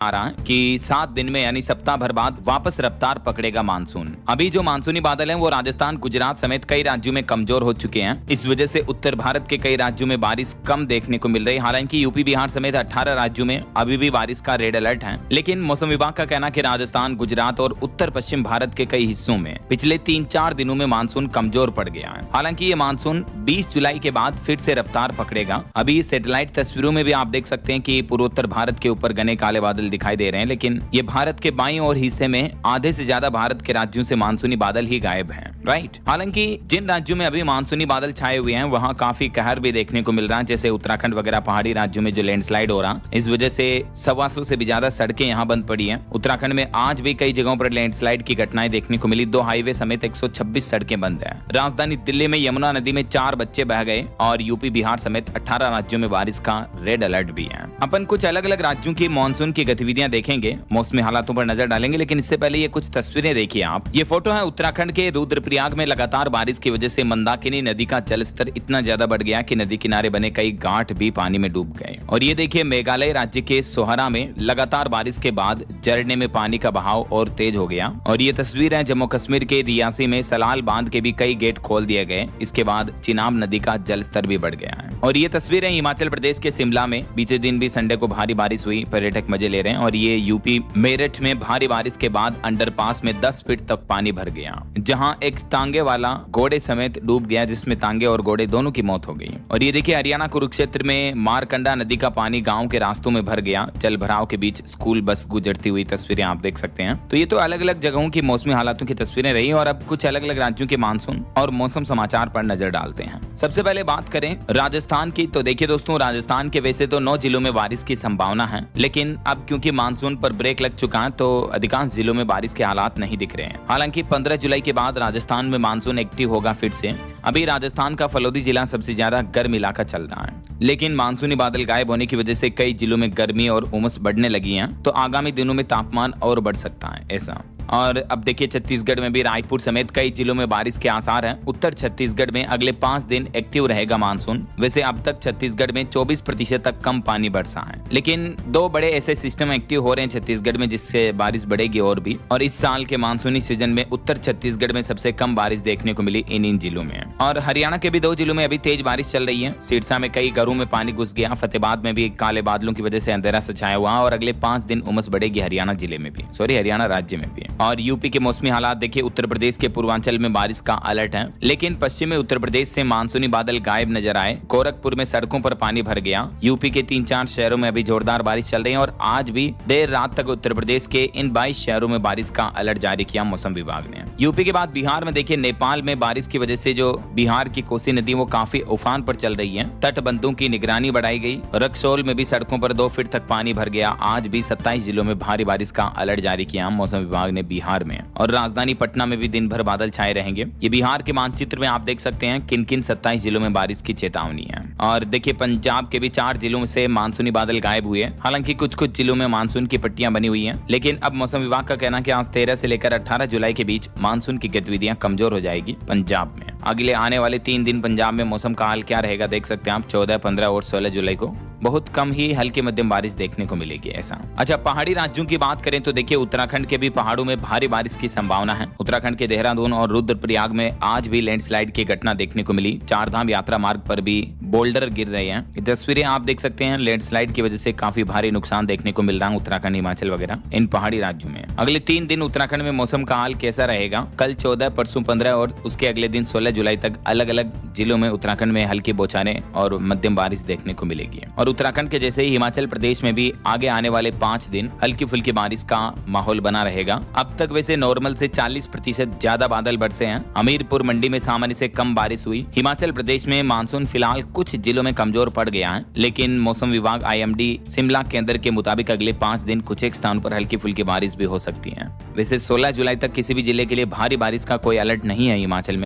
आ रहा है कि 7 दिन में यानी सप्ताह भर बाद वापस रफ्तार पकड़ेगा मानसून। अभी जो मानसूनी बादल हैं वो राजस्थान, गुजरात समेत कई राज्यों में कमजोर हो चुके हैं। इस वजह से उत्तर भारत के कई राज्यों में बारिश कम देखने को मिल रही है। हालांकि यूपी, बिहार समेत 18 राज्यों में अभी भी बारिश का रेड अलर्ट है। लेकिन मौसम विभाग का कहना है कि राजस्थान, गुजरात और उत्तर पश्चिम भारत के कई हिस्सों में पिछले 3-4 दिनों में मानसून कमजोर पड़ गया है। हालांकि ये मानसून 20 जुलाई के बाद फिर से रफ्तार पकड़ेगा। अभी सैटेलाइट तस्वीरों में भी आप देख सकते हैं कि पूर्वोत्तर भारत के ऊपर घने काले बादल दिखाई दे रहे हैं, लेकिन ये भारत के बाईं ओर हिस्से में आधे से ज्यादा भारत के राज्यों से मानसूनी बादल ही गायब हैं, राइट। हालांकि जिन राज्यों में अभी मानसूनी बादल छाए हुए हैं वहां काफी कहर भी देखने को मिल रहा है, जैसे उत्तराखंड वगैरह पहाड़ी राज्यों में जो लैंडस्लाइड हो रहा, इस वजह से 125 से भी ज्यादा सड़कें यहाँ बंद पड़ी हैं। उत्तराखंड में आज भी कई जगहों पर लैंडस्लाइड की घटनाएं देखने को मिली। 2 हाईवे समेत 126 सड़कें बंद है। राजधानी दिल्ली में यमुना नदी में 4 बच्चे बह गए और यूपी, बिहार समेत 18 राज्यों में बारिश का रेड अलर्ट भी है। अपन कुछ अलग अलग राज्यों की मानसून की गतिविधियां देखेंगे, मौसमी हालातों पर नजर डालेंगे, लेकिन इससे पहले ये कुछ तस्वीरें देखिए आप। ये फोटो है उत्तराखंड के रुद्रप्रयाग में लगातार बारिश की वजह से मंदाकिनी नदी का जलस्तर इतना ज्यादा बढ़ गया कि नदी किनारे बने कई घाट भी पानी में डूब गए। और ये देखिए मेघालय राज्य के सोहरा में लगातार बारिश के बाद झरने में पानी का बहाव और तेज हो गया। और ये तस्वीर है जम्मू कश्मीर के रियासी में सलाल बांध के भी कई गेट खोल दिए गए। इसके बाद चिनाब नदी का जलस्तर भी बढ़ गया है। और ये तस्वीरें हिमाचल प्रदेश के शिमला में बीते दिन भी संडे को भारी बारिश हुई, पर्यटक मजे ले रहे हैं। और ये यूपी मेरठ में भारी बारिश के बाद अंडरपास में 10 फीट तक पानी भर गया, जहां एक तांगे वाला घोड़े समेत डूब गया, जिसमें तांगे और घोड़े दोनों की मौत हो गई। और ये देखिए हरियाणा कुरुक्षेत्र में मारकंडा नदी का पानी गांव के रास्तों में भर गया। जल भराव के बीच स्कूल बस गुजरती हुई तस्वीरें आप देख सकते हैं। तो ये तो अलग अलग जगहों की मौसमी हालातों की तस्वीरें रही। और अब कुछ अलग अलग राज्यों के मानसून और मौसम समाचार पर नजर डालते हैं। सबसे पहले बात करें राजस्थान की, तो देखिए दोस्तों, राजस्थान के वैसे तो 9 जिलों में बारिश की संभावना है, लेकिन अब क्योंकि मानसून पर ब्रेक लग चुका है तो अधिकांश जिलों में बारिश के हालात नहीं दिख रहे हैं। हालांकि 15 जुलाई के बाद राजस्थान में मानसून एक्टिव होगा फिर से। अभी राजस्थान का फलोदी जिला सबसे ज्यादा गर्म इलाका चल रहा है, लेकिन मानसूनी बादल गायब होने की वजह से कई जिलों में गर्मी और उमस बढ़ने लगी है। तो आगामी दिनों में तापमान और बढ़ सकता है ऐसा। और अब देखिए छत्तीसगढ़ में भी रायपुर समेत कई जिलों में बारिश के आसार हैं। उत्तर छत्तीसगढ़ में अगले 5 दिन एक्टिव रहेगा मानसून। वैसे अब तक छत्तीसगढ़ में 24% तक कम पानी बरसा है, लेकिन 2 बड़े ऐसे सिस्टम एक्टिव हो रहे हैं छत्तीसगढ़ में जिससे बारिश बढ़ेगी और भी। और इस साल के मानसूनी सीजन में उत्तर छत्तीसगढ़ में सबसे कम बारिश देखने को मिली इन जिलों में। और हरियाणा के भी 2 जिलों में अभी तेज बारिश चल रही है। सिरसा में कई घरों में पानी घुस गया। फतेहाबाद में भी काले बादलों की वजह से अंधेरा सा छाया हुआ। और अगले 5 दिन उमस बढ़ेगी हरियाणा जिले में भी, हरियाणा राज्य में भी। और यूपी के मौसमी हालात देखिए, उत्तर प्रदेश के पूर्वांचल में बारिश का अलर्ट है, लेकिन पश्चिमी उत्तर प्रदेश से मानसूनी बादल गायब नजर आए। गोरखपुर में सड़कों पर पानी भर गया। यूपी के 3-4 शहरों में अभी जोरदार बारिश चल रही है। और आज भी देर रात तक उत्तर प्रदेश के इन 22 शहरों में बारिश का अलर्ट जारी किया मौसम विभाग ने। यूपी के बाद बिहार में देखिए, नेपाल में बारिश की वजह से जो बिहार की कोसी नदी वो काफी उफान पर चल रही है। तटबंधों की निगरानी बढ़ाई गई। रक्सौल में भी सड़कों पर 2 फीट तक पानी भर गया। आज भी 27 जिलों में भारी बारिश का अलर्ट जारी किया मौसम विभाग ने बिहार में। और राजधानी पटना में भी दिन भर बादल छाए रहेंगे। ये बिहार के मानचित्र में आप देख सकते हैं किन किन 27 जिलों में बारिश की चेतावनी है। और देखिए पंजाब के भी 4 जिलों से मानसूनी बादल गायब हुए। हालांकि कुछ कुछ जिलों में मानसून की पट्टियां बनी हुई हैं, लेकिन अब मौसम विभाग का कहना है कि आज 13 से लेकर 18 जुलाई के बीच मानसून की गतिविधियां कमजोर हो जाएगी पंजाब में। अगले आने वाले 3 दिन पंजाब में मौसम का हाल क्या रहेगा देख सकते हैं आप। 14, 15 और 16 जुलाई को बहुत कम ही हल्की मध्यम बारिश देखने को मिलेगी ऐसा। अच्छा, पहाड़ी राज्यों की बात करें तो देखिए उत्तराखंड के भी पहाड़ों में भारी बारिश की संभावना है। उत्तराखंड के देहरादून और रुद्रप्रयाग में आज भी लैंडस्लाइड की घटना देखने को मिली। 4 धाम यात्रा मार्ग पर भी बोल्डर गिर रहे हैं। ये तस्वीरें आप देख सकते हैं। लैंडस्लाइड की वजह से काफी भारी नुकसान देखने को मिल रहा है उत्तराखंड, हिमाचल वगैरह इन पहाड़ी राज्यों में। अगले 3 दिन उत्तराखंड में मौसम का हाल कैसा रहेगा? कल 14, परसों 15 और उसके अगले दिन 16 जुलाई तक अलग अलग जिलों में उत्तराखंड में हल्की बौछारें और मध्यम बारिश देखने को मिलेगी। और उत्तराखंड के जैसे ही हिमाचल प्रदेश में भी आगे आने वाले 5 दिन हल्की फुल्की बारिश का माहौल बना रहेगा। अब तक वैसे नॉर्मल से 40% ज्यादा बादल बरसे हैं। हमीरपुर मंडी में सामान्य से कम बारिश हुई। हिमाचल प्रदेश में मानसून फिलहाल कुछ जिलों में कमजोर पड़ गया है, लेकिन मौसम विभाग IMD शिमला केंद्र के मुताबिक अगले 5 दिन कुछ एक स्थानों पर हल्की फुल्की बारिश भी हो सकती है। वैसे 16 जुलाई तक किसी भी जिले के लिए भारी बारिश का कोई अलर्ट नहीं है हिमाचल में।